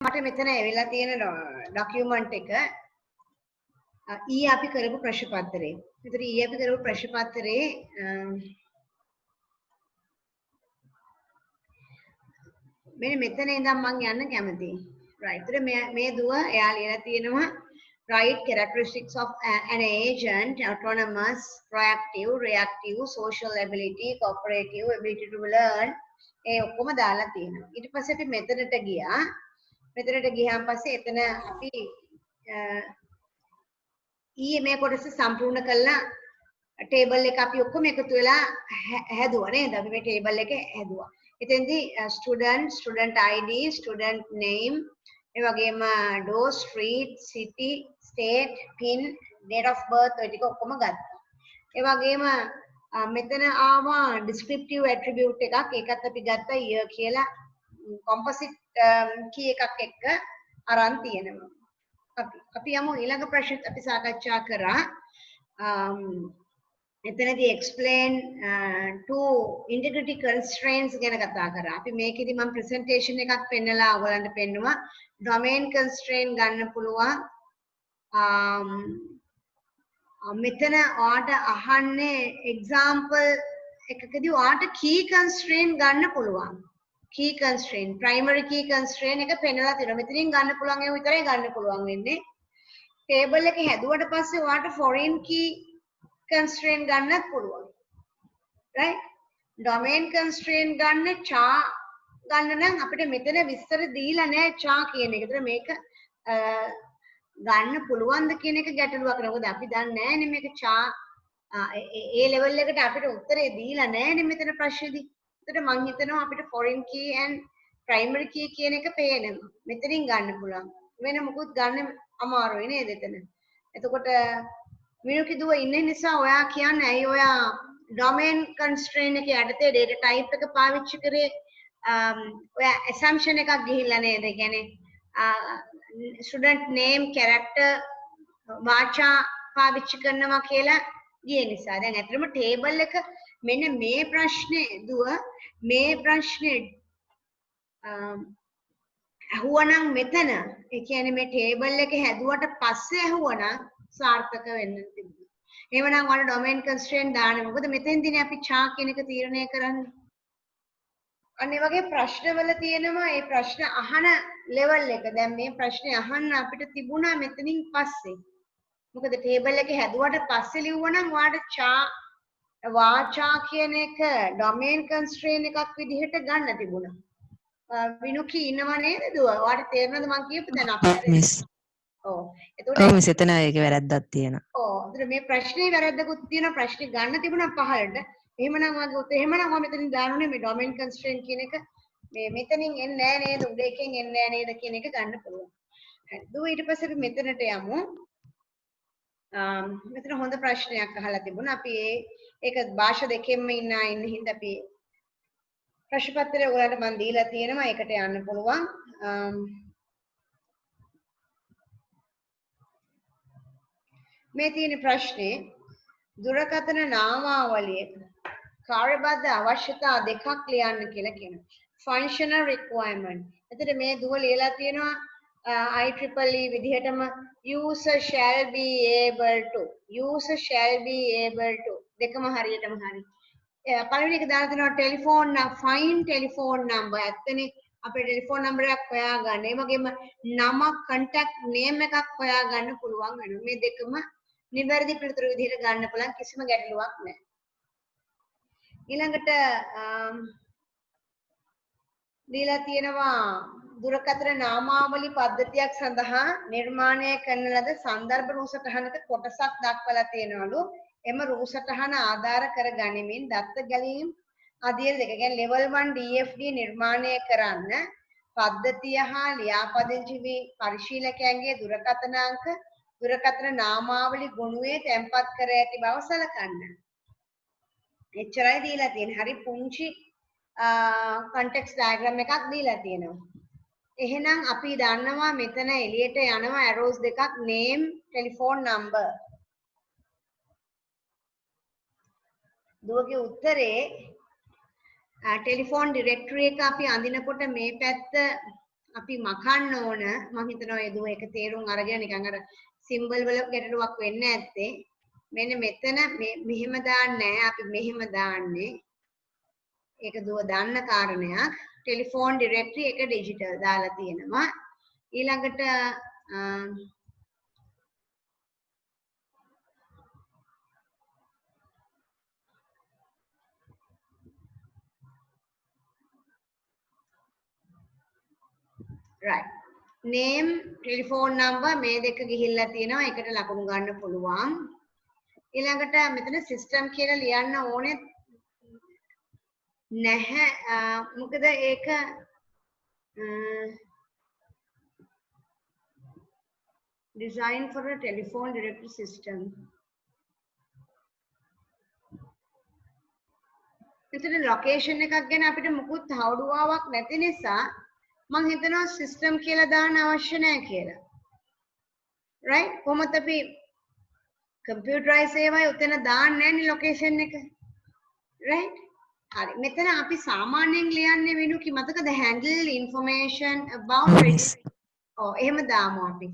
මට මෙතන ඇවිල්ලා තියෙන ડોකියුමන්ට් එක ඊ අපි කරපු ප්‍රශ්න පත්‍රේ. ඒතර ඊ අපි කරපු ප්‍රශ්න පත්‍රේ මෙන්න මෙතන ඉඳන් මම යන්න කැමතියි. right. ඒතර මේ දුව එයා ලියලා තියෙනවා right characteristics of an agent: autonomous, proactive, reactive, social ability, cooperative, ability to learn. ඒ ඔක්කොම දාලා තියෙනවා. ඊට පස්සේ අපි මෙතනට ගියා. මෙතනට ගියාන් පස්සේ එතන අපි ඊයේ මේ කොටස සම්පූර්ණ කළා ටේබල් එක අපි ඔක්කොම එකතු වෙලා හැදුවා නේද? අපි මේ ටේබල් එක හැදුවා. එතෙන්දී student ID, student name, ඒ වගේම door, street, city, state, pin, date of birth ඔය ටික ඔක්කොම ගත්තා. ඒ වගේම මෙතන ආවා descriptive attribute එකක්. ඒකත් අපි ගත්තා year කියලා composite key එකක් එක්ක අරන් තියෙනවා. අපි යමු ඊළඟ ප්‍රශ්නෙත් අපි සාකච්ඡා කරා. එතනදී explain two integrity constraints ගැන කතා කරා. අපි මේකෙදි මම presentation එකක් පෙන්නලා ඔයගලන්ට පෙන්නුවා. domain constraint ගන්න පුළුවන්. මෙතන ඔයාට අහන්නේ example එකකදී ඔයාට key constraint ගන්න පුළුවන්. key constraint, primary key constraint එක පෙන්නලා තියෙනවා. මෙතනින් ගන්න පුළුවන් ඒවා විතරයි ගන්න පුළුවන් වෙන්නේ. table එක හැදුවට පස්සේ ඔයාට foreign key constraint ගන්නත් පුළුවන්. right? domain constraint ගන්න char ගන්න නම් අපිට මෙතන විස්තර දීලා නැහැ char කියන එක. ඒතර මේක ගන්න පුළුවන්ද කියන එක ගැටලුවක් නේ. මොකද අපි දන්නේ නැහැනේ මේක char ඒ level එකට අපිට උත්තරේ දීලා නැහැනේ මෙතන ප්‍රශ්නේදී. ඒතර මම හිතනවා අපිට foreign key and primary key කියන එක පේනවා. මෙතනින් ගන්න පුළුවන්. වෙන මොකුත් ගන්න අමාරුයි නේද එතන. එතකොට මිනුකි දුව ඉන්න නිසා ඔයා කියන්නේ ඇයි ඔයා domain constraint එක යටතේ data type එක පාවිච්චි කරේ ඔයා assumption එකක් ගිහිල්ලා නේද? ඒ කියන්නේ student name, character, වාචා පාවිච්චි කරනවා කියලා ගිය නිසා. දැන් ඇත්තටම table එක මෙන්න මේ ප්‍රශ්නේ දුව මේ ප්‍රශ්නේ අහුවනම් මෙතන ඒ කියන්නේ මේ table එක හැදුවට පස්සේ අහුවනම් සාර්ථක වෙන්න තිබුණා. එහෙමනම් ඔයාලා domain constraint දාන්නේ මොකද මෙතෙන්දීනේ අපි char කියන එක තීරණය කරන්නේ. අන්න ඒ වගේ ප්‍රශ්නවල තියෙනවා මේ ප්‍රශ්න අහන level එක. දැන් මේ ප්‍රශ්නේ අහන්න අපිට තිබුණා මෙතනින් පස්සේ. මොකද table එක හැදුවට පස්සේ ලිව්වනම් ඔයාලට char වාචා කියන එක domain constraint එකක් විදිහට ගන්න තිබුණා. විනුකි ඉන්නව නේද දුව? ඔයාලට තේරෙනවද මම කියපු තැන අපිට? මිස්. ඔව්. එතකොට ඔව් මිස් එතන ඒකේ වැරද්දක් තියෙනවා. ඔව්. ඒතර මේ ප්‍රශ්නේ වැරද්දකුත් තියෙනවා. ප්‍රශ්නේ ගන්න තිබුණා පහළට. එහෙමනම් වගේ උත් එහෙමනම් මම මෙතනින් දානුනේ මේ domain constraint කියන එක මේ මෙතනින් එන්නේ නැහැ නේද? උඩ එකෙන් එන්නේ නැහැ නේද කියන එක ගන්න පුළුවන්. හරි. දුව ඊට පස්සේ අපි මෙතනට යමු. මෙතන හොඳ ප්‍රශ්නයක් අහලා තිබුණා. අපි ඒක භාෂා දෙකෙන්ම ඉන්න හින්දා අපි ප්‍රශ්න පත්‍රය ඔයාලට මම දීලා තියෙනවා. ඒකට යන්න පුළුවන්. මේ තියෙන ප්‍රශ්නේ දුරකථන නාමාවලියේ කාර්යබද්ධ අවශ්‍යතා දෙකක් ලියන්න කියලා කියනවා. functional requirement. එතකොට මේ දුව ලියලා තියෙනවා IEEE විදිහටම user shall be able to දෙකම හරියටම හරි. පළවෙනි එක දාලා තියෙනවා find telephone number. ඇත්තනේ අපේ ටෙලිෆෝන් නම්බර් එකක් හොයාගන්න. ඒ වගේම නම contact name එකක් හොයාගන්න පුළුවන් වෙනවා. මේ දෙකම නිවැරදි පිළිතුරු විදිහට ගන්න පුළුවන් කිසිම ගැටලුවක් නැහැ. ඊළඟට දීලා තියෙනවා දුරකථන නාමාවලි පද්ධතියක් සඳහා නිර්මාණය කරන ලද සන්දර්භ රූසටහනක කොටසක් දක්වලා තියෙනවලු. එම රූසටහන ආධාර කර ගනිමින් දත්ත ගැලීම් අධීර දෙක කියන්නේ level 1 DFD නිර්මාණය කරන්න පද්ධතිය හා ලියාපදිංචි පරිශීලකයන්ගේ දුරකථන අංක දුරකථන නාමාවලි ගුණුවේ තැන්පත් කර ඇති බව සලකන්න. එච්චරයි දීලා තියෙන්නේ. හරි පුංචි context diagram එකක් දීලා තියෙනවා. එහෙනම් අපි දන්නවා මෙතන එළියට යනවා arrows දෙකක් name telephone number. දුවගේ උත්තරේ ටෙලිෆෝන් ඩිරෙක්ටරි එක අපි අඳිනකොට මේ පැත්ත අපි මකන්න ඕන මම හිතනවා ඒ දුව එක තේරුම් අරගෙන නිකන් අර සිම්බල් වල ගැටලුවක් වෙන්නේ නැත්තේ මෙන්න මෙතන මෙහෙම දාන්නේ නැහැ අපි මෙහෙම දාන්නේ ඒක දුව දන්න කාරණයක් ටෙලිෆෝන් ඩිරෙක්ටරි එක ඩිජිටල් දාලා තියෙනවා ඊළඟට right name telephone number මේ දෙක ගිහිල්ලා තියෙනවා එකට ලකුණු ගන්න පුළුවන් ඊළඟට මෙතන system කියලා ලියන්න ඕනේ නැහැ මොකද ඒක design for a telephone directory system මෙතන location එකක් ගැන අපිට මුකුත් හවුඩුවාවක් නැති නිසා මම හිතනවා system කියලා දාන්න අවශ්‍ය නැහැ කියලා right කොහොමද අපි computerized ඒවායි උතන දාන්නේ නැහැ නේ location එක right හරි මෙතන අපි සාමාන්‍යයෙන් ලියන්නේ වෙනුකි මතකද handle information about ඔව් එහෙම දාමු අපි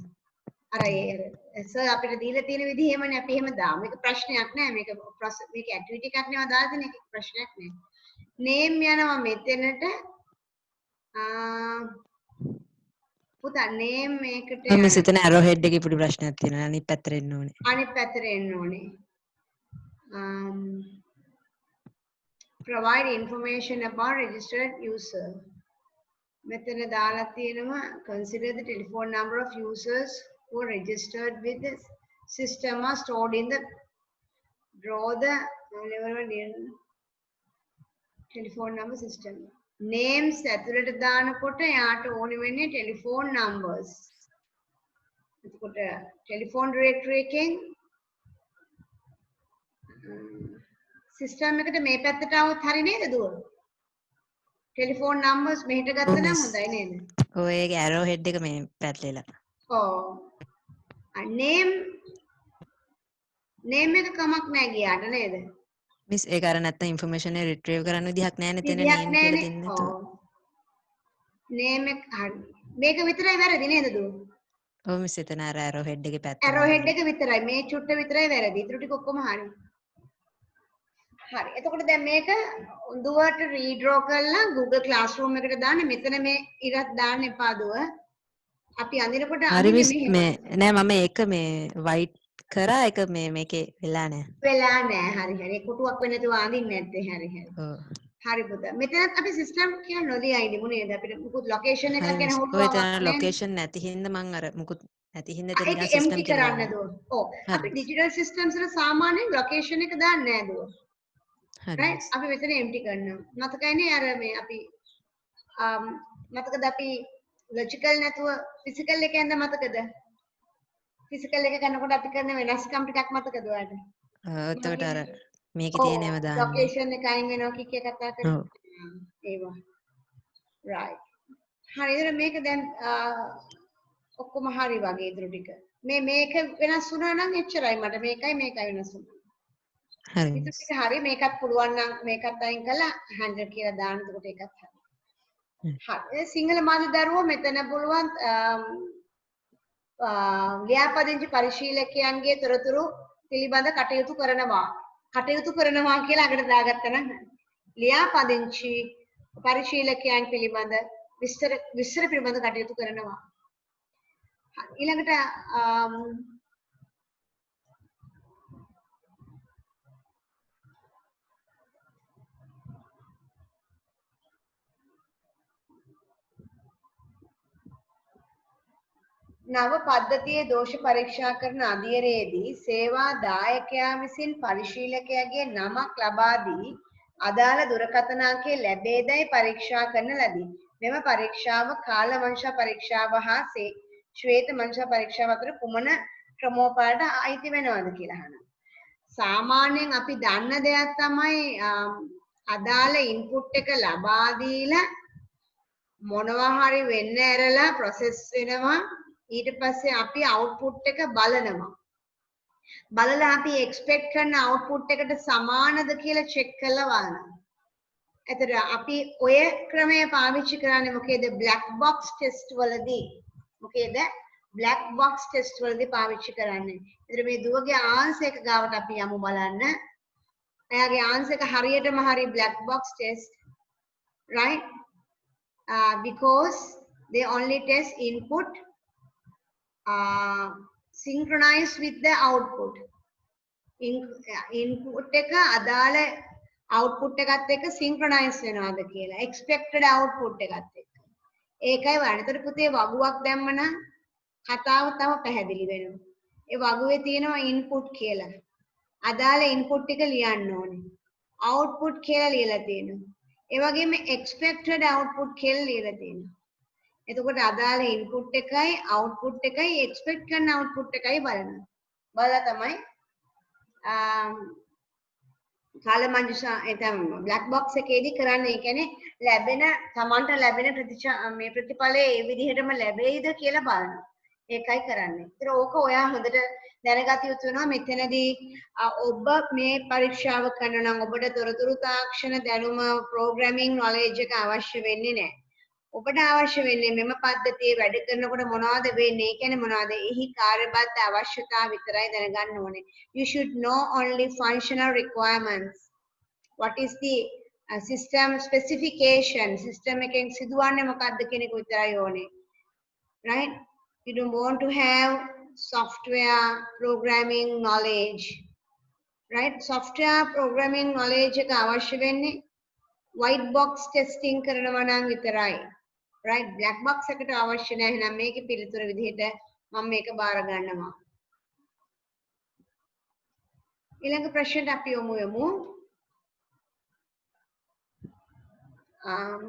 අර සර් අපිට දීලා තියෙන විදිහ එහෙමනේ අපි එහෙම දාමු මේක ප්‍රශ්නයක් නෑ මේක මේක ඇක්ටිවිටි එකක් නෙවෙයි දාලා තියෙන එක ප්‍රශ්නයක් නෑ name යනවා මෙතනට පුතා name මේකට මම සිතන arrow head එකේ පොඩි ප්‍රශ්නයක් තියෙනවා අනිත් පැත්තට එන්න ඕනේ අනිත් පැත්තට එන්න ඕනේ provide information about registered user මෙතන දාලා තියෙනවා consider the telephone number of users who are registered with the system are stored in the draw the telephone number system names ඇතුළට දානකොට යාට ඕනි වෙන්නේ telephone numbers එතකොට telephone directory එකෙන් system එකට මේ පැත්තට આવොත් හරි නේද දුව telephone numbers මෙහෙට ගත්තා නම් හොඳයි නේද ඔය ඒකේ arrow head එක මේ පැත්තේලා ඔව් name එක කමක් නැහැ ගියාට නේද මිස් ඒක අර නැත්තම් ඉන්ෆර්මේෂන් එක රිට්‍රීව් කරන්න විදිහක් නැහැ නේ තේන name කියලා දෙන්න තු name එක හරි මේක විතරයි වැරදි නේද දුව ඔව් මිස් එතන අර arrow head එකේ පැත්තේ arrow head එක විතරයි මේ චුට්ට විතරයි වැරදි ඊටු ටික ඔක්කොම හරි හරි එතකොට දැන් මේක දුවට රීඩ්‍රෝ කරලා Google Classroom එකට දාන්න මෙතන මේ ඉරත් දාන්න එපා දුව අපි අඳිනකොට හරි මිස් මේ නෑ මම ඒක මේ white කරා ඒක මේ මේකේ වෙලා නෑ හරි කොටුවක් වෙන්නේ නැතුව අඳින්න නැත්තේ හරි ඔව් හරි පුතා මෙතනත් අපි සිස්ටම් කියලා නොලියයි ඉමු නේද අපිට මුකුත් ලොකේෂන් එකක් ගැන ඔය තන ලොකේෂන් නැති හින්දා මං අර මුකුත් නැති හින්දා තන නිකන් සිස්ටම් කියලා කරන්න දුව ඔව් අපි ඩිජිටල් සිස්ටම්ස් වල සාමාන්‍යයෙන් ලොකේෂන් එක දාන්නේ නැහැ දුව right අපි මෙතන empty කරනවා මතකයිනේ අර මේ අපි මතකද අපි logical නැතුව physical එක යන්න මතකද physical එක කරනකොට අපි කරන වෙනස්කම් ටිකක් මතකද ඔයාලට එතකොට අර මේකේ තියෙනව දාන්න location එක අයින් වෙනවා කිය කතා කරා ඒවා right හරි ඉතින් මේක දැන් ඔක්කොම හරි වගේ ඉදිරි ටික මේක වෙනස් වුණා නම් එච්චරයි මට මේකයි වෙනස් වුණා හරි ඉතින් හරි මේකත් පුළුවන් නම් මේකත් අයින් කළා 100 කියලා දාන්න එතකොට ඒකත් හරි හරි සිංහල මාධ්‍ය දරුවෝ මෙතන පුළුවන් ලියාපදිංචි පරිශීලකයන්ගේ තොරතුරු පිළිබඳ කටයුතු කරනවා කියලා අගට දාගත්තා නම් ලියාපදිංචි පරිශීලකයන් පිළිබඳ විස්තර පිළිබඳ කටයුතු කරනවා ඊළඟට නව පද්ධතියේ දෝෂ පරීක්ෂා කරන අධීරයේදී සේවා දායකයා විසින් පරිශීලකයාගේ නමක් ලබා දී අදාළ දුරකථන අංකය ලැබේදයි පරීක්ෂා කරන ලදී. මෙම පරීක්ෂාව කාල වංශ පරීක්ෂාව හා ශ්වේත වංශ පරීක්ෂාව අතර කුමන ක්‍රමෝපායට අයිති වෙනවද කියලා අහනවා. සාමාන්‍යයෙන් අපි දන්න දෙයක් තමයි අදාළ ඉන්පුට් එක ලබා දීලා මොනවා හරි වෙන්න ඇරලා ප්‍රොසෙස් වෙනවා ඊට පස්සේ අපි අවුට්පුට් එක බලලා අපි එක්ස්පෙක්ට් කරන අවුට්පුට් එකට සමානද කියලා චෙක් කරලා බලනවා එතකොට අපි ඔය ක්‍රමය පාවිච්චි කරන්නේ මොකේද? black box test වලදී. මොකේද? black box test වලදී පාවිච්චි කරන්නේ. එතකොට මේ දුවගේ ආන්සර් එක ගාවට අපි යමු බලන්න. එයාගේ ආන්සර් එක හරියටම හරි black box test, right? Because they only test input synchronized with the output. Input එක අදාළ output එකත් එක්ක synchronize වෙනවද කියලා. expected output එකත් එක්ක. ඒකයි වань. ඒතර පුතේ වගුවක් දැම්මනම් කතාව තව පැහැදිලි වෙනවා. ඒ වගුවේ තියෙනවා input කියලා. අදාළ input ටික ලියන්න ඕනේ. output කියලා ලියලා තියෙනවා. ඒ වගේම expected output කියලා ලියලා තියෙනවා. එතකොට අදාළ input එකයි output එකයි expect කරන output එකයි බලනවා. බලලා තමයි කාලමංජුසා එතන black box එකේදී කරන්නේ. ඒ කියන්නේ ලැබෙන තමන්ට ලැබෙන මේ ප්‍රතිඵලය ඒ විදිහටම ලැබෙයිද කියලා බලනවා. ඒකයි කරන්නේ. ඒතර ඕක ඔයා හොඳට දැනගත යුතු වෙනවා. මෙතනදී ඔබ මේ පරීක්ෂාව කරනවා නම් ඔබට තොරතුරු තාක්ෂණ දැනුම programming knowledge එක අවශ්‍ය වෙන්නේ නැහැ. ඔබට අවශ්‍ය වෙන්නේ මෙම පද්ධතියේ වැඩ කරනකොට මොනවද වෙන්නේ? ඒ කියන්නේ මොනවද? එහි කාර්යබද්ධ අවශ්‍යතා විතරයි දැනගන්න ඕනේ. You should know only functional requirements. What is the system specification? System එකෙන් සිදුවන්නේ මොකක්ද කියන එක විතරයි ඕනේ. Right? You don't want to have software programming knowledge. Right? Software programming knowledge එක අවශ්‍ය වෙන්නේ white box testing කරනවා නම් විතරයි. Right? Black box එකට අවශ්‍ය නැහැ. එහෙනම් මේකේ පිළිතුර විදිහට මම මේක බාර ගන්නවා. ඊළඟ ප්‍රශ්නට අපි යමු.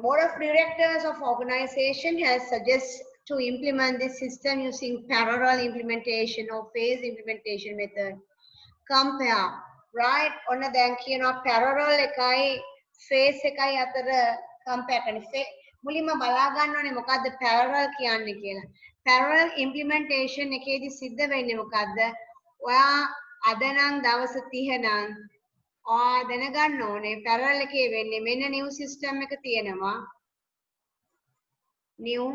Board of Directors of organization has suggested to implement this system using parallel implementation or phase implementation method. Compare, right? ඔන්න දැන් කියනවා parallel එකයි phase එකයි අතර compare කරන්නේ. මුලින්ම බලා ගන්න ඕනේ මොකද්ද parallel කියන්නේ කියලා. Parallel implementation එකේදී සිද්ධ වෙන්නේ මොකද්ද? ඔයා අද නම් දවස් 30 නම් දැනගන්න ඕනේ parallel එකේ වෙන්නේ මෙන්න new system එක තියෙනවා. new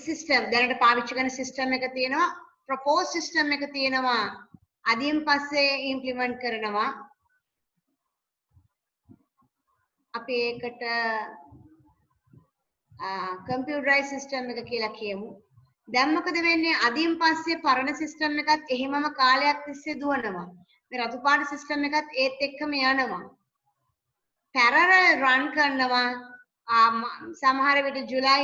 system දැනට පාවිච්චි කරන system එක තියෙනවා. proposed system එක තියෙනවා. අදින් පස්සේ implement කරනවා. අපි ඒකට computerized system එක කියලා කියමු. දැන් මොකද වෙන්නේ? අදින් පස්සේ පරණ system එකත් එහෙමම කාලයක් තිස්සේ දුවනවා. මේ රතු පාට system එකත් ඒත් එක්කම යනවා. parallel run කරනවා සමහර විට ජුලයි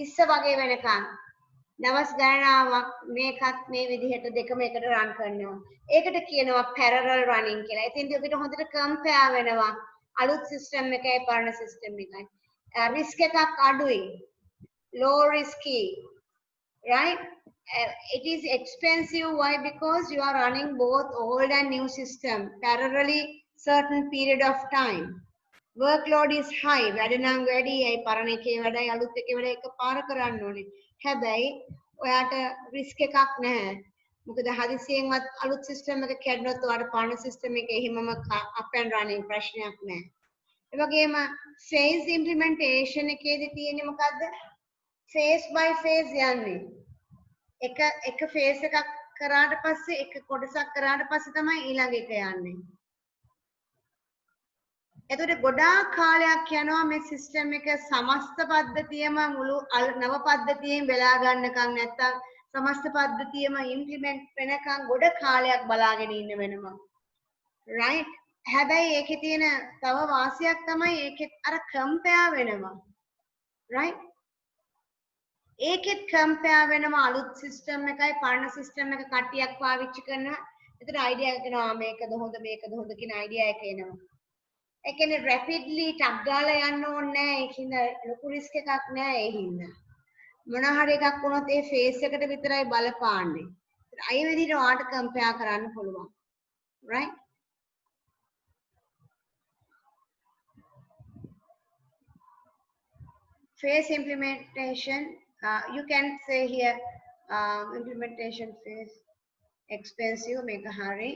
20 වගේ වෙනකන්. දවස් ගණනාවක් මේකත් මේ විදිහට දෙකම එකට run කරනවා. ඒකට කියනවා parallel running කියලා. ඉතින් ඔබට හොඳට compare වෙනවා අලුත් system එකයි පරණ system එකයි. risk එකක් අඩුයි. low risky. Right? It is expensive. Why? Because you are running both old and new system parallelly certain period of time. Workload is high. වැඩ නම් වැඩි. ඒ පරණ එකේ වැඩයි අලුත් එකේ වැඩයි එකපාර කරන්න ඕනේ. හැබැයි ඔයාට risk එකක් නැහැ. මොකද හදිසියෙන්වත් අලුත් system එක කැඩුණොත් ඔයාට පරණ system එක එහෙමම up and running ප්‍රශ්නයක් නැහැ. ඒ වගේම phase implementation එකේදී තියෙන්නේ මොකද්ද? phase by phase යන්නේ. එක phase එකක් කරාට පස්සේ එක කොටසක් කරාට පස්සේ තමයි ඊළඟ එක යන්නේ. එතකොට ගොඩාක් කාලයක් යනවා මේ සිස්ටම් එක සමස්ත පද්ධතියම මුළු නව පද්ධතියෙන් වෙලා ගන්නකම් නැත්තම් සමස්ත පද්ධතියම ඉම්ප්ලිමන්ට් වෙනකම් ගොඩ කාලයක් බලාගෙන ඉන්න වෙනවා. right? හැබැයි ඒකේ තියෙන තව වාසියක් තමයි ඒකෙත් අර කම්පෙයාර් වෙනවා. right? ඒකෙත් කම්පෙයාර් වෙනවා අලුත් සිස්ටම් එකයි පරණ සිස්ටම් එක කට්ටියක් පාවිච්චි කරනවා. එතකොට අයිඩියා එක එනවා මේකද හොඳ කියන අයිඩියා එක එනවා. ඒ කියන්නේ රැපිඩ්ලි ටක් ගාලා යන්න ඕනේ නැහැ. ඒකින්ද ලොකු රිස්ක් එකක් නැහැ ඒ හින්දා. මොන හරි එකක් වුණොත් ඒ ෆේස් එකට විතරයි බලපාන්නේ. අය විදිහට වාට කම්පෙයාර් කරන්න පුළුවන්. right? phase implementation, you can say here implementation phase expensive, make a hurry.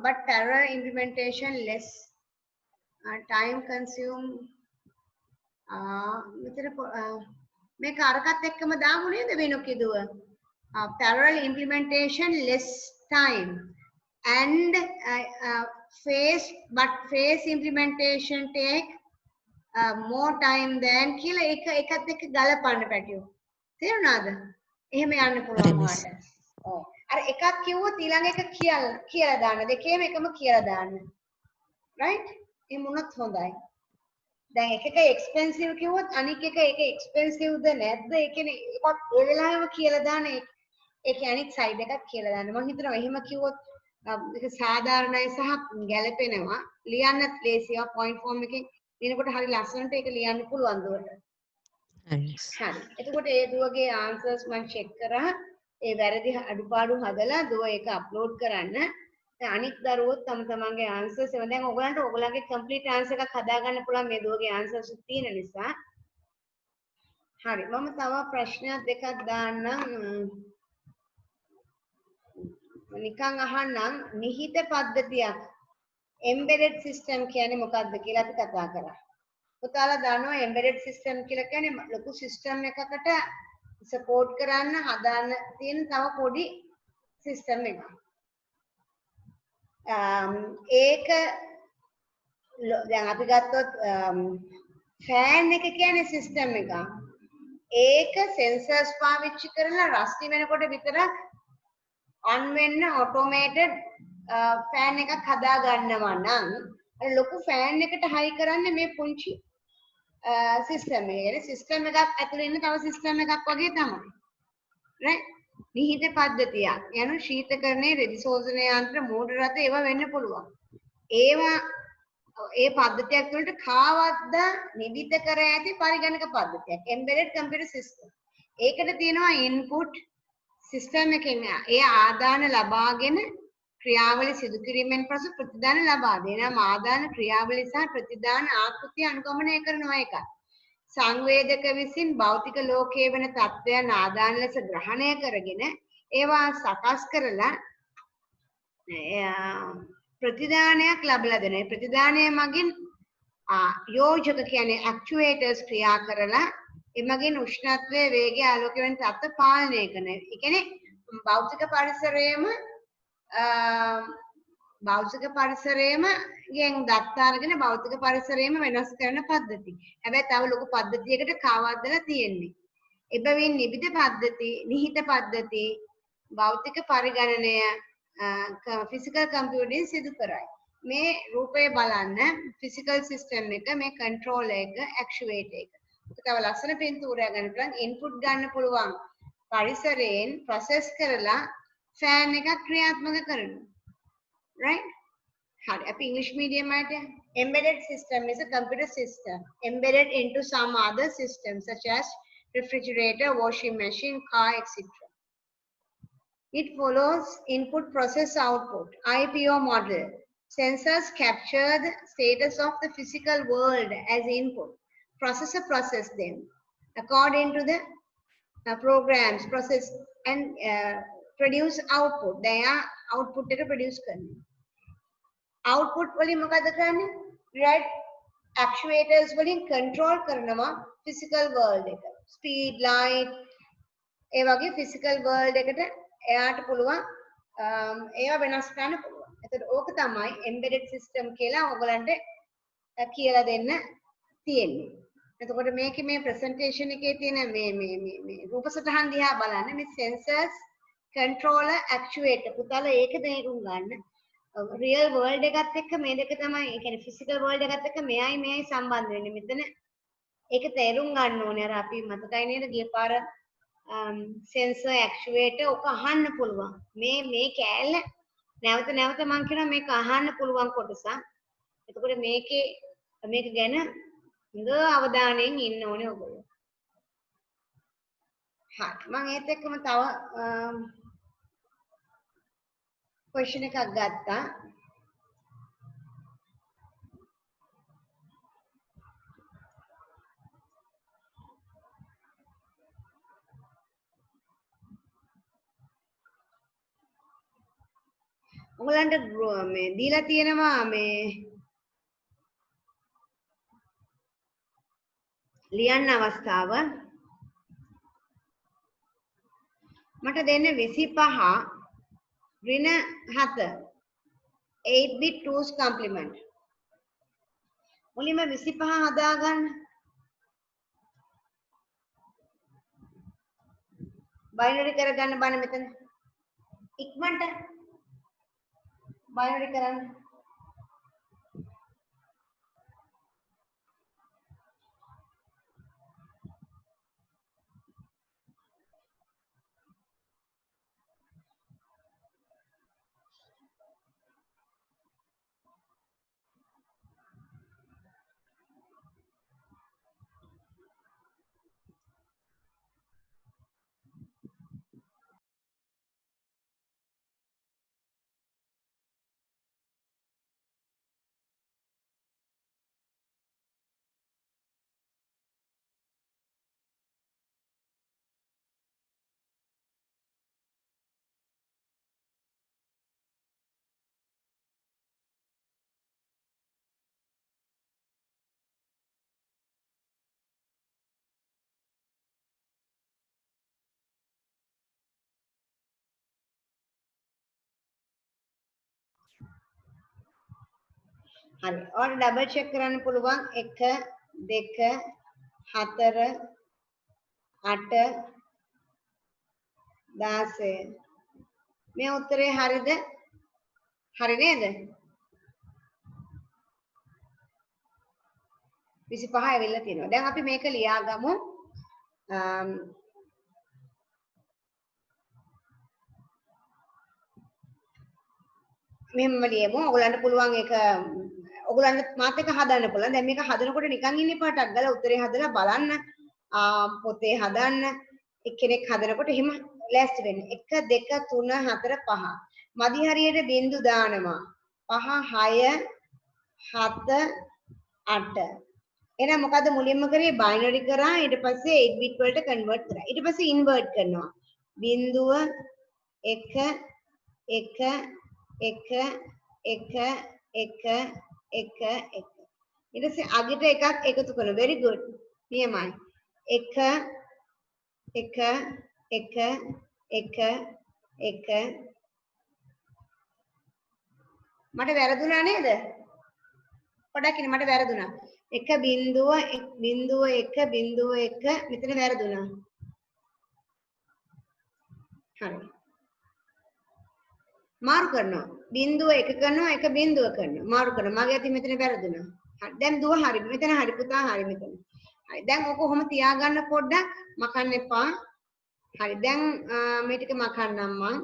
but parallel implementation less time consume මෙතන මේක අරකට එක්කම දාමු නේද වෙනු කිදුව parallel implementation less time and phase implementation take more time than කියලා එකත් එක්ක ගලපන්න පැටියෝ තේරුණාද එහෙම යන්න පුළුවන් ඔයාලට ඔව් අර එකක් කිව්වොත් ඊළඟ එක කියලා දාන්න දෙකේම එකම කියලා දාන්න right එහෙම වුණොත් හොඳයි දැන් එකක එක්ස්පෙන්සිව් කිව්වොත් අනික එක එක්ස්පෙන්සිව්ද නැද්ද ඒ කියන්නේ ඒකත් ඒ වෙලාවෙම කියලා දාන්න ඒකේ අනිත් සයිඩ් එකක් කියලා දාන්න මම හිතනවා එහෙම කිව්වොත් ඒක සාධාරණයි සහ ගැළපෙනවා ලියන්නත් ලේසියි පොයින්ට් ෆෝම් එකෙන් ලියනකොට හරි ලස්සනට ඒක ලියන්න පුළුවන් දුවට හරි එතකොට ඒ දුවගේ ආන්සර්ස් මම චෙක් කරා ඒ වැරදි අඩුපාඩු හදලා දුව ඒක අප්ලෝඩ් කරන්න දැන් අනිත් දරුවෝ තමන්ගේ ආන්සර්ස් එනවා දැන් ඔයගලන්ට ඔයගලගේ කම්ප්ලීට් ආන්සර් එකක් හදාගන්න පුළුවන් මේ දුවගේ ආන්සර්ස් තියෙන නිසා හරි මම තව ප්‍රශ්නයක් දෙකක් දාන්නම් නිකන් අහන්නම් නිහිත පද්ධතියක් embedded system කියන්නේ මොකක්ද කියලා අපි කතා කරා. පුතාලා දන්නවා embedded system කියලා කියන්නේ ලොකු system එකකට support කරන්න හදාන්න තියෙන තව පොඩි system එකක්. ඒක දැන් අපි ගත්තොත් fan එක කියන්නේ system එකක්. ඒක sensors පාවිච්චි කරලා රස්ටි වෙනකොට විතරක් on වෙන්න automated fan එකක් හදා ගන්නවා නම් අර ලොකු fan එකට high කරන්නේ මේ පුංචි system එක. يعني system එකක් ඇතුලේ ඉන්න තව system එකක් වගේ තමයි. right? නිහිත පද්ධතියක්. යන ශීතකරණයේ රෙදි ශෝෂණ යන්ත්‍ර මෝටර රථ ඒවා වෙන්න පුළුවන්. ඒවා ඒ පද්ධතියක් තුළට කාවද්ද නිදිත කර ඇති පරිගණක පද්ධතියක්. embedded computer system. ඒකට තියෙනවා input system එකෙන් ඒ ආදාන ලබාගෙන ක්‍රියාවලිය සිදු කිරීමෙන් පසු ප්‍රතිදාන ලබා දෙනවා. ආදාන ක්‍රියාවලිය සහ ප්‍රතිදාන ආකෘතිය අනුගමනය කරනවා එක. සංවේදක විසින් භෞතික ලෝකයේ වෙන තත්ත්වයන් ආදාන ලෙස ග්‍රහණය කරගෙන ඒවා සකස් කරලා ප්‍රතිදානයක් ලබලා දෙනවා. ප්‍රතිදානය මගින් යෝජක කියන්නේ ඇක්චුවේටර්ස් ක්‍රියා කරලා එමගින් උෂ්ණත්වය වේගය ආලෝකය වෙන තත්ත්ව පාලනය කරනවා. ඒ කියන්නේ භෞතික පරිසරයේම ගෙන් දත්ත අරගෙන භෞතික පරිසරයේම වෙනස් කරන පද්ධති. හැබැයි තව ලොකු පද්ධතියකට කාවද්දලා තියෙන්නේ. එබැවින් නිහිත පද්ධති භෞතික පරිගණනය ෆිසිකල් කම්පියුටින් සිදු කරයි. මේ රූපය බලන්න ෆිසිකල් සිස්ටම් එක මේ කන්ට්‍රෝල් එක ඇක්චුවේටර් එක. තව ලස්සන පින්තූරයක් ගන්න පුළුවන් ඉන්පුට් ගන්න පුළුවන් පරිසරයෙන් ප්‍රොසෙස් කරලා ෆෑන් එකක් ක්‍රියාත්මක කරනවා. right? Hari, අපි English medium අයට embedded system is a computer system embedded into some other systems such as refrigerator, washing machine, car, etc. It follows input process output IPO model. Sensors capture the status of the physical world as input. Processor process them according to the programs process and produce output. They are output එක produce කරනවා. output වලින් මොකද කරන්නේ? right actuators වලින් control කරනවා physical world එක. speed, light ඒ වගේ physical world එකට එයාට පුළුවන් ඒවා වෙනස් කරන්න පුළුවන්. එතකොට ඕක තමයි embedded system කියලා ඔයගලන්ට කියලා දෙන්න තියෙන්නේ. එතකොට මේකේ මේ presentation එකේ තියෙන මේ රූප සටහන් දිහා බලන්න මේ sensors controller actuator පුතාලා ඒක තේරුම් ගන්න. real world එකත් එක්ක මේ දෙක තමයි ඒ කියන්නේ physical world එකත් එක්ක මෙයයි සම්බන්ධ වෙන්නේ. මෙතන ඒක තේරුම් ගන්න ඕනේ. අර අපි මතකයි නේද ගිය පාර sensor actuator ඔක අහන්න පුළුවන්. මේ කෑල්ල නැවත නැවත මම කියනවා මේක අහන්න පුළුවන් කොටසක්. එතකොට මේක ගැන හොඳ අවධානයෙන් ඉන්න ඕනේ ඔයගොල්ලෝ. හරි මම ඒත් එක්කම තව question එකක් ගත්තා. ඔයගලන්ට මේ දීලා තියෙනවා මේ ලියන්න අවස්ථාව මට දෙන්න 25 ඍණ 7 8 bit 2's complement මුලින්ම 25 හදාගන්න බයිනරි කරගන්න බෑ මෙතන ඉක්මනට බයිනරි කරන්න හරි ඔයාලට ඩබල් චෙක් කරන්න පුළුවන් 1 2 4 8 16 මේ උත්තරේ හරිද හරි නේද 25 ඇවිල්ලා තියෙනවා දැන් අපි මේක ලියාගමු මෙහෙම ලියමු ඔයගලන්ට පුළුවන් ඒක ඔයගලන්ට මාත් එක හදන්න පුළුවන් දැන් මේක හදනකොට නිකන් ඉන්න පාටක් ගාලා උත්තරේ හදලා බලන්න පොතේ හදන්න එක්කෙනෙක් හදනකොට එහෙම ලෑස්ති වෙන්න 1 2 3 4 5 මදි හරියට බිංදු දානවා 5 6 7 8 එහෙනම් මොකද මුලින්ම කරේ බයිනරි කරා ඊට පස්සේ 8 bit වලට කන්වර්ට් කරා ඊට පස්සේ ඉන්වර්ට් කරනවා බිංදුව 1 1 1 1 1 1 1 ඊට පස්සේ අගට එකක් එකතු කරනවා very good නියමයි 1 1 1 1 1 මට වැරදුනා නේද පොඩක් ඉන්න මට වැරදුනා 1 බිංදුව 1 බිංදුව 1 මෙතන වැරදුනා හරි මාරු කරනවා බිංදුව 1 කරනවා 1 බිංදුව කරනවා මාරු කරනවා මගේ අතින් මෙතන වැරදුනා හරි දැන් දුව හරි මෙතන හරි පුතා හරි මෙතන හරි දැන් ඔක කොහොම තියාගන්න පොඩ්ඩක් මකන්න එපා හරි දැන් මේ ටික මකන්නම් මං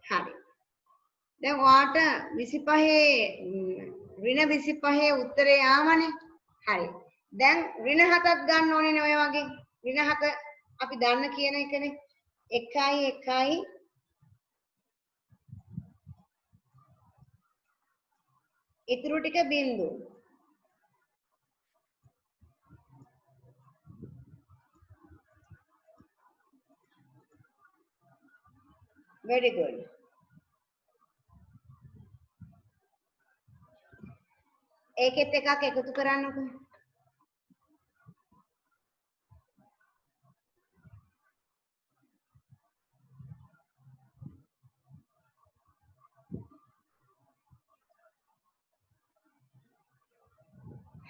හරි දැන් ඔයාට 25 ඍණ 25 උත්තරේ ආවනේ හරි දැන් ඍණ 7ක් ගන්න ඕනේ නේ ඔය වගේ ඍණ 7 අපි දන්න කියන එකනේ 1 1 ඉතුරු ටික බිංදු very good ඒකෙත් එකක් එකතු කරන්නකෝ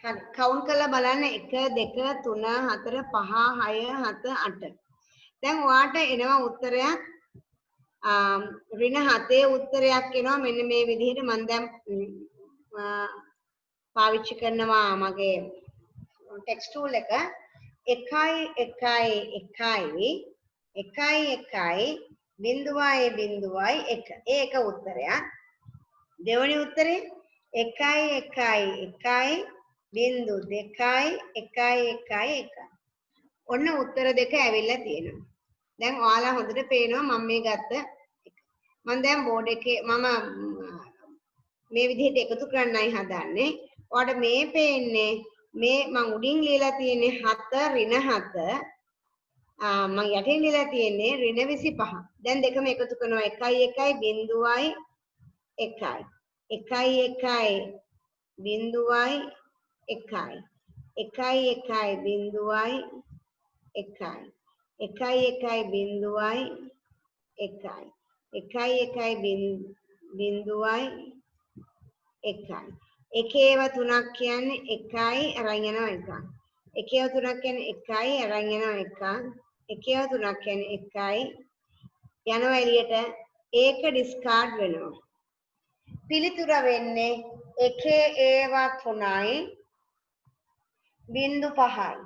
හරි කවුන්ට් කරලා බලන්න 1 2 3 4 5 6 7 8 දැන් ඔයාට එනවා උත්තරයක් ඍණ 7 උත්තරයක් එනවා මෙන්න මේ විදිහට මම දැන් පාවිච්චි කරනවා මගේ ටෙක්ස්ට් ටූල් එක 1 1 බිංදුවයි 1 ඒක උත්තරයක් දෙවෙනි උත්තරේ 1 1 බිංදු 2 1 1 ඔන්න උත්තර දෙක ඇවිල්ලා තියෙනවා දැන් ඔයාලා හොඳට පේනවා මම මේ ගත්ත මම දැන් බෝඩ් එකේ මම මේ විදිහට එකතු කරන්නයි හදන්නේ ඔයාලට මේ පේන්නේ මේ මම උඩින් ලියලා තියෙන්නේ 7 ඍණ 7 මම යටින් ලියලා තියෙන්නේ ඍණ 25. දැන් දෙකම එකතු කරනවා 1 1 බිඳුවයි 1යි. 1 1 බිඳුවයි 1යි. 1 1 බිඳුවයි 1යි. 1 1 බිඳුවයි 1යි. 1 1 බිඳුවයි 1යි. එකේව තුනක් කියන්නේ 1යි අරන් යනවා 1ක්. එකේව තුනක් කියන්නේ 1යි අරන් යනවා 1ක්. එකේව තුනක් කියන්නේ 1යි යනවා එළියට ඒක ඩිස්කාඩ් වෙනවා. පිළිතුර වෙන්නේ එකේ ඒවා 3යි බිංදු 5යි.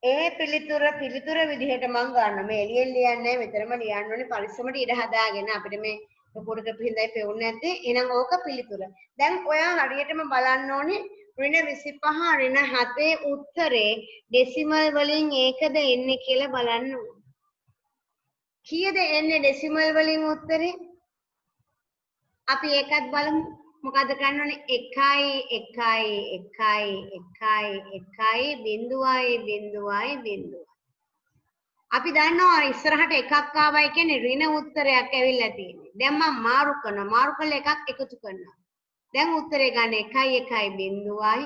ඒ පිළිතුර විදිහට මම ගන්න මේ එළියෙන් ලියන්නේ මෙතරම ලියන්න ඕනේ පරිස්සමට ඉඩ හදාගෙන අපිට මේ පොඩක පිළිඳයි පෙවුන්නේ නැත්තේ එහෙනම් ඕක පිළිතුර. දැන් ඔයා හරියටම බලන්න ඕනේ ඍණ 25 ඍණ 7 උත්තරේ ඩෙසිමල් වලින් ඒකද එන්නේ කියලා බලන්න ඕනේ. කීයද එන්නේ ඩෙසිමල් වලින් උත්තරේ? අපි ඒකත් බලමු. මොකද කරන්න ඕනේ 1 1 1 1 1 බිඳුවයි බිඳුවයි බිඳුවයි. අපි දන්නවා ඉස්සරහට එකක් ආවයි කියන්නේ ඍණ උත්තරයක් ඇවිල්ලා තියෙන්නේ. දැන් මම මාරු කරනවා. මාරු කරලා එකක් එකතු කරනවා. දැන් උත්තරේ ගන්න 1 1 බිඳුවයි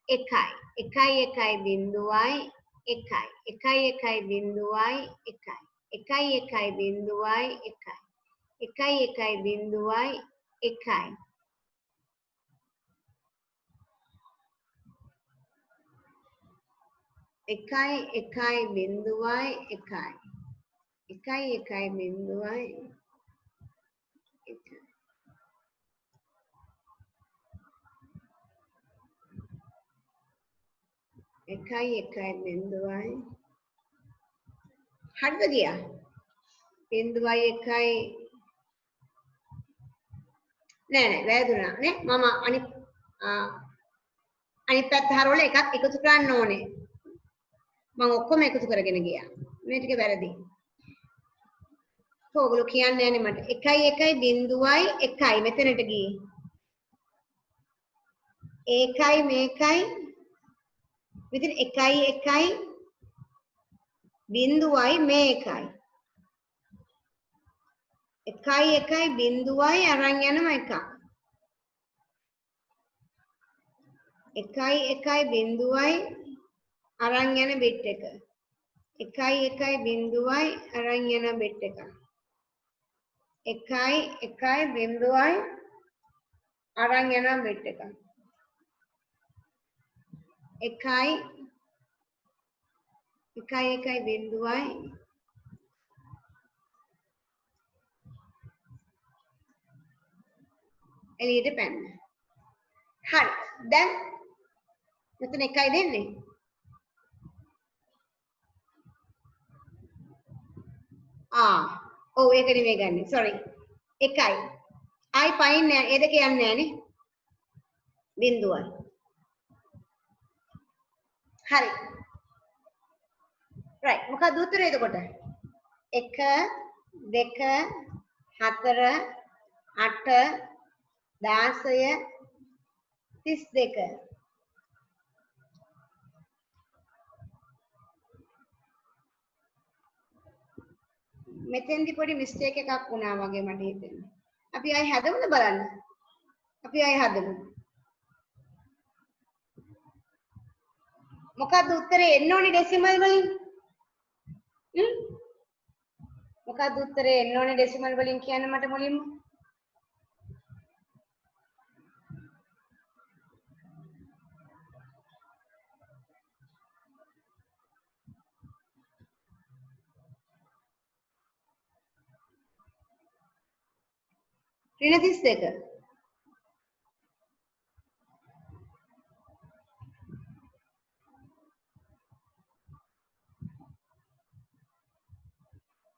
1යි. 1 1 බිඳුවයි 1යි. 1 1 බිඳුවයි 1යි. 1 1 බිඳුවයි 1යි. 1 1 බිඳුවයි 1යි. 1 1 බිඳුවයි 1යි. 1 1 බිඳුවයි 1යි. එකයි එකයි බිඳුවයි හරිද ගියා බිඳුවයි එකයි නෑ වැරදුනා නේ මම අනිත් පැත්ත හරවල එකක් එකතු කරන්න ඕනේ මම ඔක්කොම එකතු කරගෙන ගියා මේ ටික වැරදි ඔයගොල්ලෝ කියන්නේ නැහැ මට 1 1 බිඳුවයි 1යි මෙතනට ගියේ ඒකයි මේකයි මෙතන 1 1 බිඳුවයි මේකයි 1 1 බිඳුවයි අරන් යනවා එකක් 1 1 බිඳුවයි අරන් යන බිට් එක 1 1 බිඳුවයි අරන් යන බිට් එක 1 1 බිඳුවයි අරන් යන බිට් එක 1 1 බිඳුවයි එළියට පැන්න. හරි. දැන් මෙතන 1යි දෙන්නේ. ඔව් ඒක නෙමෙයි ගන්නෙ. sorry. 1යි. ආයි පයින් නෑ. ඒ දෙක යන්නේ නෑනේ. බිඳුවයි. හරි. right. මොකක්ද උත්තරේ එතකොට? 1 2 4 8 16 32 මෙතෙන්දි පොඩි මිස්ටේක් එකක් වුණා වගේ මට හිතෙනවා. අපි ආයි හදමුද බලන්න. අපි ආයි හදමු. මොකද්ද උත්තරේ එන්න ඕනේ ඩෙසිමල් වලින්? මොකද්ද උත්තරේ එන්න ඕනේ ඩෙසිමල් වලින් කියන්න මට මුලින්ම? ඍණ 32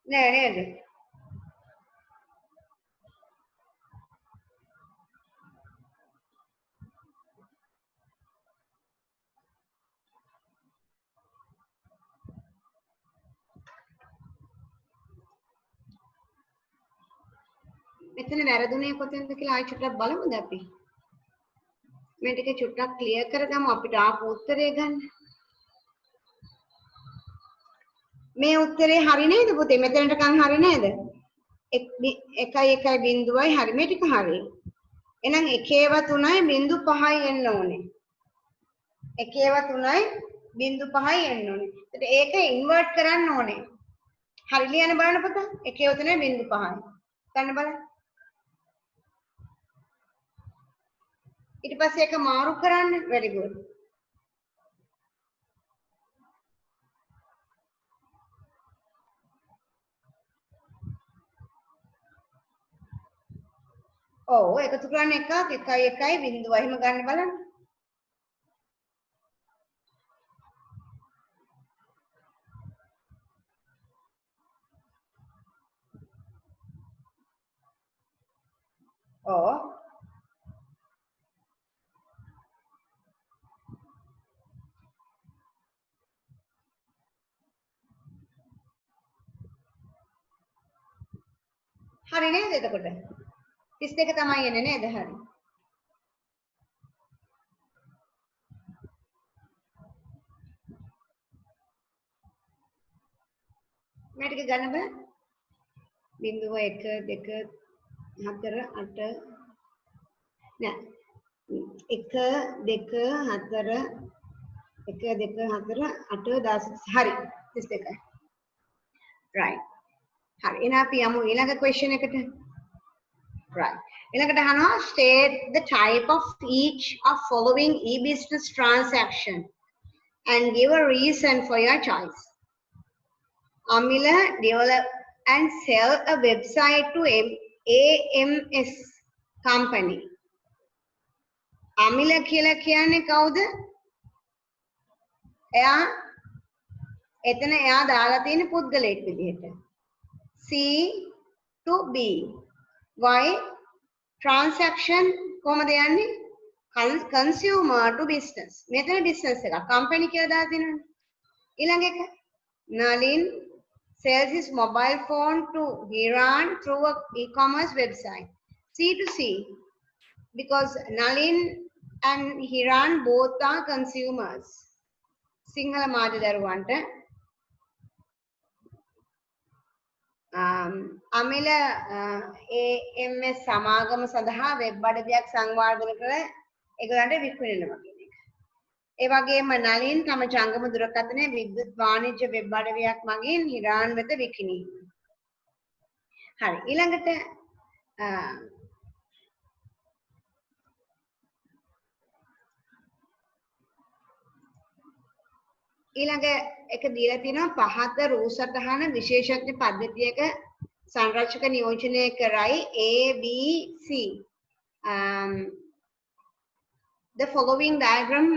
නෑ නේද? මෙතන වැරදුනේ කොතෙන්ද කියලා ආයෙ චුට්ටක් බලමුද අපි? මේ ටික චුට්ටක් ක්ලියර් කරගමු අපිට ආපු උත්තරේ ගන්න. මේ උත්තරේ හරි නේද පුතේ? මෙතනටකන් හරි නේද? 1.1 හරි මේ ටික හරි. එහෙනම් 1.3.5 එන්න ඕනේ. 1.3.5 එන්න ඕනේ. එතකොට ඒක ඉන්වර්ට් කරන්න ඕනේ. හරි ලියන්න බලන්න පුතා. 1.3.5. ගන්න බලන්න. ඊට පස්සේ ඒක මාරු කරන්න. very good. ඔව් එකතු කරන්න එකක් 1.1.0 එහෙම ගන්න බලන්න. ඔව් හරි නේද එතකොට 32 තමයි එන්නේ නේද හරි මේ ටික ගන්න බෑ 0 1 2 4 8 නෑ 1 2 4 1 2 4 8 10 හරි 32යි right හරි එහෙනම් අපි යමු ඊළඟ question එකට right ඊළඟට අහනවා state the type of each of following e-business transaction and give a reason for your choice Amila develop and sell a website to AMS company Amila කියලා කියන්නේ කවුද එයා එතන එයා දාලා තියෙන පුද්ගලයෙක් විදිහට C to B why transaction කොහමද යන්නේ consumer to business මෙතන business එක company කියලා දාලා තියෙනවනේ ඊළඟ එක Nalin sells his mobile phone to Hiran through a e-commerce website C to C because Nalin and Hiran both are consumers Sinhala මාධ්‍යදරුවන්ට Amila AMS සමාගම සඳහා වෙබ් අඩවියක් සංවර්ධන කර ඒගොල්ලන්ට විකුණනවා කියන එක. ඒ වගේම නලින් තම ජංගම දුරකථනයේ විද්‍යුත් වාණිජ්‍ය වෙබ් අඩවියක් මගින් හිරාන් වෙත විකිණීම. හරි ඊළඟට ඊළඟ එක දීලා තිනවා පහත රූ සටහන විශේෂඥ පද්ධතියක සංරචක නියෝජනය කරයි ABC the following diagram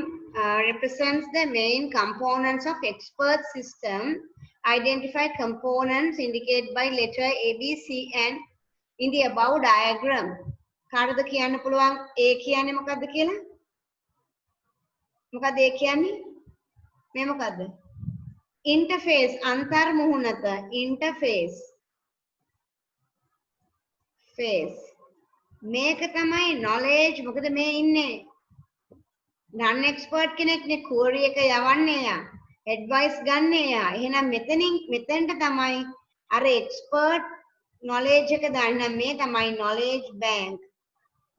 represents the main components of expert system identify components indicated by letter A B C and in the above diagram කාටද කියන්න පුළුවන් A කියන්නේ මොකක්ද කියලා මොකක්ද A කියන්නේ මේ මොකද්ද interface අන්තර් මුහුණත interface face මේක තමයි knowledge මොකද මේ ඉන්නේ non expert කෙනෙක්නේ query එක යවන්නේ යා advice ගන්න යා එහෙනම් මෙතෙන්ට තමයි අර expert knowledge එක දාන්න මේ තමයි knowledge bank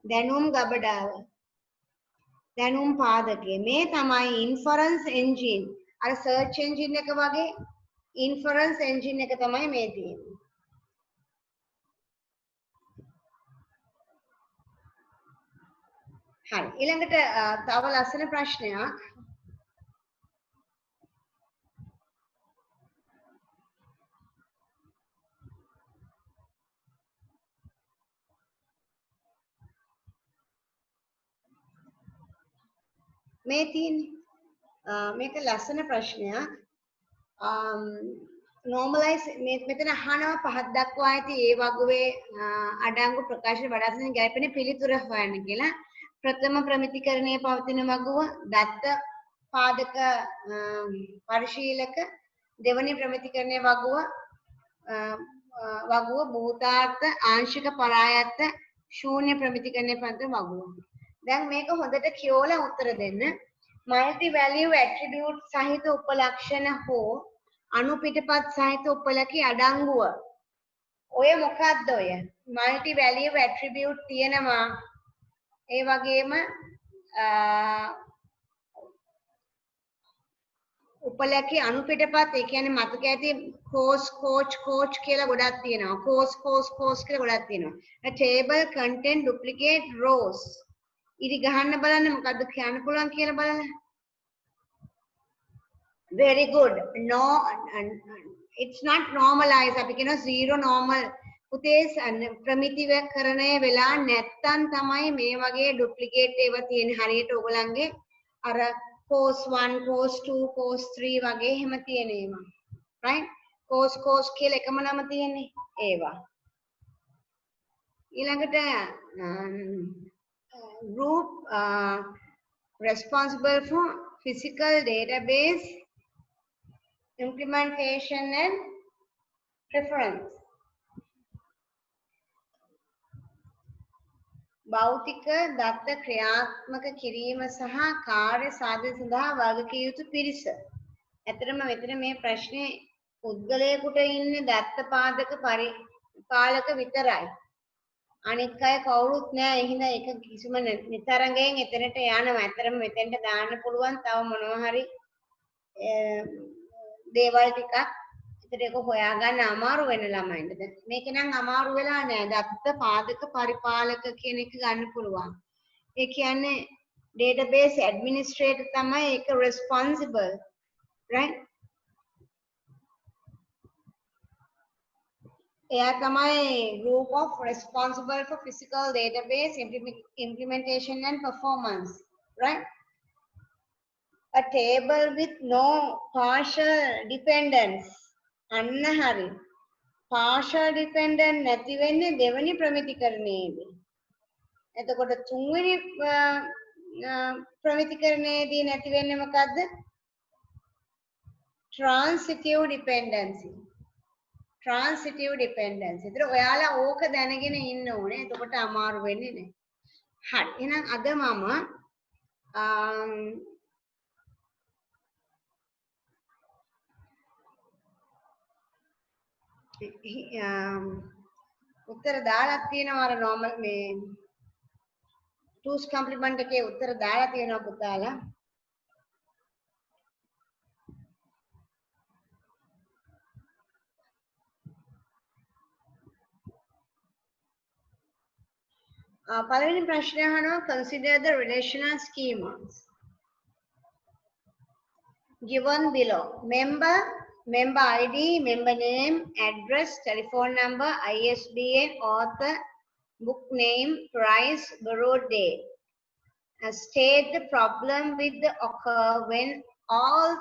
දැනුම් ගබඩාව දැනුම් පාදකය මේ තමයි inference engine අර search engine එක වගේ inference engine එක තමයි මේ තියෙන්නේ හරි ඊළඟට තව ලස්සන ප්‍රශ්නයක් මේ තියෙන්නේ මේක ලස්සන ප්‍රශ්නයක් normalize මෙතන අහනවා පහක් දක්වා ඇති ඒ වගුවේ අඩංගු ප්‍රකාශන වඩාත්ම ගැළපෙන පිළිතුර හොයන්න කියලා ප්‍රථම ප්‍රමිතිකරණයේ පවතින වගුව දත්ත පාදක පරිශීලක දෙවනි ප්‍රමිතිකරණයේ වගුව භූතාර්ථ ආංශික පරායත්ත ශූන්‍ය ප්‍රමිතිකරණයේ පවතින වගුව දැන් මේක හොඳට කියෝලා උත්තර දෙන්න. multi value attribute සහිත උපලක්ෂණ හෝ අනුපිටපත් සහිත උපලකි අඩංගුව. ඔය මොකක්ද ඔය? multi value attribute තියෙනවා. ඒ වගේම උපලකි අනුපිටපත් ඒ කියන්නේ මතක ඇති coach කියලා ගොඩක් තියෙනවා. course කියලා ගොඩක් තියෙනවා. a table contain duplicate rows. ඉරි ගහන්න බලන්න මොකද්ද කියන්න පුළුවන් කියලා බලන්න. very good. No, it's not normalized. අපි කියනවා zero normal. පුතේ ප්‍රමිතිවකරණය වෙලා නැත්තම් තමයි මේ වගේ ඩුප්ලිකේට් ඒවා තියෙන්නේ. හරියට ඔයගලන්ගේ අර course 1 course 2 course 3 වගේ එහෙම තියෙන ඒවා. right? course කියලා එකම නම තියෙන්නේ ඒවා. ඊළඟට group responsible for physical database implementation and preference. භෞතික දත්ත ක්‍රියාත්මක කිරීම සහ කාර්ය සාධන සඳහා වගකිව යුතු පිරිස. ඇත්තටම මෙතන මේ ප්‍රශ්නේ පුද්ගලයෙකුට ඉන්නේ දත්ත පාදක පරිපාලක විතරයි. අනිත් අය කවුරුත් නෑ. ඒ හින්දා ඒක කිසිම නිතරංගයෙන් එතනට යනවා. ඇත්තටම මෙතෙන්ට දාන්න පුළුවන් තව මොනවා හරි දේවල් ටිකක්. ඒකට ඒක හොයාගන්න අමාරු වෙන ළමයින්ට. මේක නම් අමාරු වෙලා නෑ. දත්ත පාදක පරිපාලක කියන එක ගන්න පුළුවන්. ඒ කියන්නේ database administrator තමයි ඒක responsible. right? එයා තමයි group of responsible for physical database implementation and performance. right? a table with no partial dependence. අන්න හරි. partial dependent නැති වෙන්නේ දෙවෙනි ප්‍රමිතිකරණයේදී. එතකොට තුන්වෙනි ප්‍රමිතිකරණයේදී නැති වෙන්නේ මොකද්ද? transitive dependency. transitive dependency. ඒතර ඔයාලා ඕක දැනගෙන ඉන්න ඕනේ. එතකොට අමාරු වෙන්නේ නැහැ. හරි. එහෙනම් අද මම උත්තර දාලා තියෙනවා අර normal මේ two's complement එකේ උත්තර දාලා තියෙනවා පුතාලා. පළවෙනි ප්‍රශ්නය අහනවා consider the relational schemas given below. member ID, member name, address, telephone number, ISBN, author, book name, price, borrowed date. State the problem with the occur when all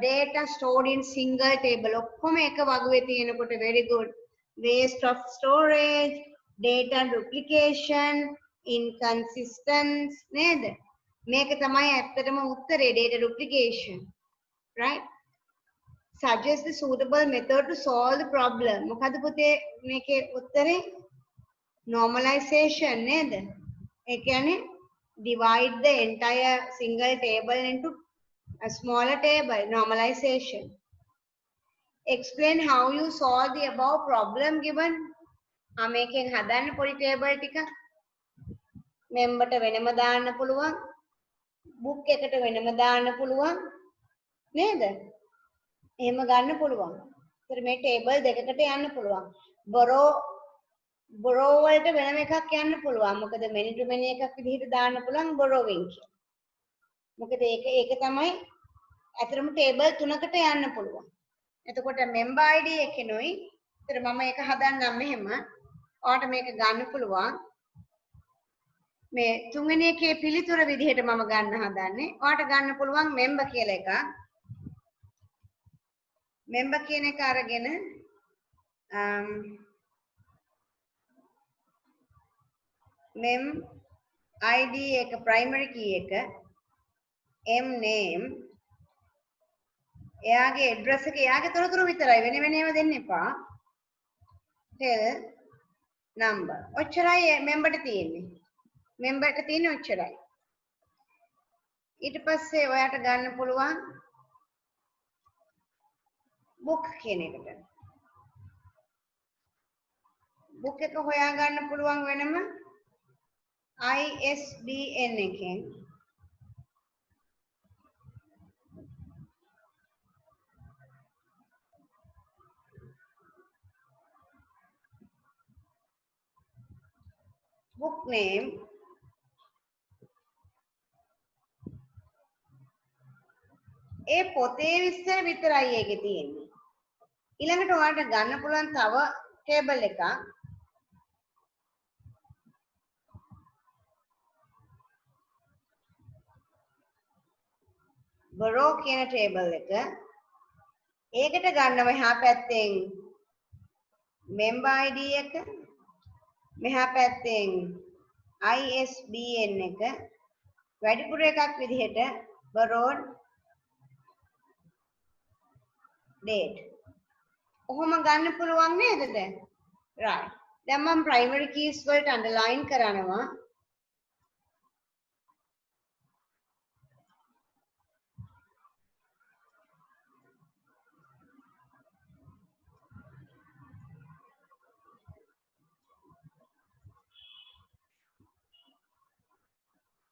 data stored in single table. ඔක්කොම එක වගුවේ තියෙනකොට very good. waste of storage, data duplication, inconsistence නේද? මේක තමයි ඇත්තටම උත්තරේ data duplication. right? suggest the suitable method to solve the problem. මොකද පුතේ මේකේ උත්තරේ normalization නේද? ඒ කියන්නේ divide the entire single table into a smaller table. normalization. explain how you solve the above problem given. මේකෙන් හදන්න පොඩි table ටික. member ට වෙනම දාන්න පුළුවන්. book එකට වෙනම දාන්න පුළුවන්. නේද? එහෙම ගන්න පුළුවන්. ඒතර මේ ටේබල් දෙකකට යන්න පුළුවන්. borrow වලට වෙනම එකක් යන්න පුළුවන්. මොකද many to many එකක් විදිහට දාන්න පුළුවන් borrowing කියලා. මොකද ඒක තමයි අතරම ටේබල් තුනකට යන්න පුළුවන්. එතකොට member ID එකනොයි. ඒතර මම ඒක හදන්නම් මෙහෙම. ඔයාලට මේක ගන්න පුළුවන්. මේ තුන්වෙනි එකේ පිළිතුර විදිහට මම ගන්න හදන්නේ. ඔයාලට ගන්න පුළුවන් member කියලා එකක්. member කියන එක අරගෙන mem id එක primary key එක m name එයාගේ address එක එයාගේ තොරතුරු විතරයි වෙන වෙනම දෙන්න එපා. tell number ඔච්චරයි member ට තියෙන්නේ. member එක තියෙන ඔච්චරයි. ඊට පස්සේ ඔයාට ගන්න පුළුවන් book කියන එකට. book එක හොයා ගන්න පුළුවන් වෙනම ISBN එකෙන්. book name ඒ පොතේ විස්තර විතරයි ඒකේ තියෙන්නේ. ඊළඟට ඔයාලට ගන්න පුළුවන් තව ටේබල් එකක්. borrow කියන ටේබල් එක. ඒකට ගන්නවා එහා පැත්තෙන් member ID එක. මෙහා පැත්තෙන් ISBN එක. වැඩිපුර එකක් විදිහට borrowed date. ඔහොම ගන්න පුළුවන් නේද දැන්? right. දැන් මම primary keys වලට underline කරනවා.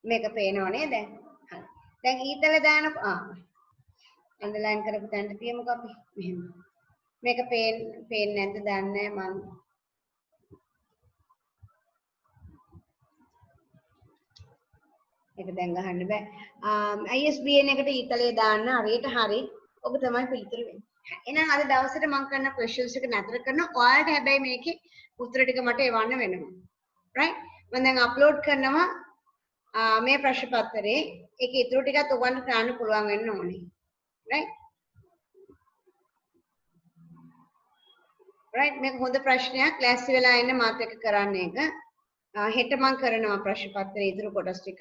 මේක පේනව නේද? හරි. දැන් ඊතල දාන underline කරපු තැනට තියමුකෝ අපි. මෙහෙම. මේක පේන්නේ නැද්ද දන්නේ නැහැ මම. ඒක දැන් ගහන්න බෑ. ISBN එකට ඊතලයේ දාන්න හරියට හරි. ඔබ තමයි පිළිතුරු වෙන්නේ. එහෙනම් අද දවසේට මම කරන questions එක නතර කරනවා. ඔයාලට හැබැයි මේකේ උත්තර ටික මට එවන්න වෙනවා. right? මම දැන් අප්ලෝඩ් කරනවා මේ ප්‍රශ්න පත්‍රේ. ඒකේ ඉතුරු ටිකත් ඔයගොල්ලන්ට ගන්න පුළුවන් වෙන්න ඕනේ. right? right මේක හොඳ ප්‍රශ්නයක්. ලෑස්ති වෙලා ඉන්න මාත් එක්ක කරන්න එක. හෙට මම කරනවා ප්‍රශ්න පත්‍රයේ ඉතුරු කොටස් ටික.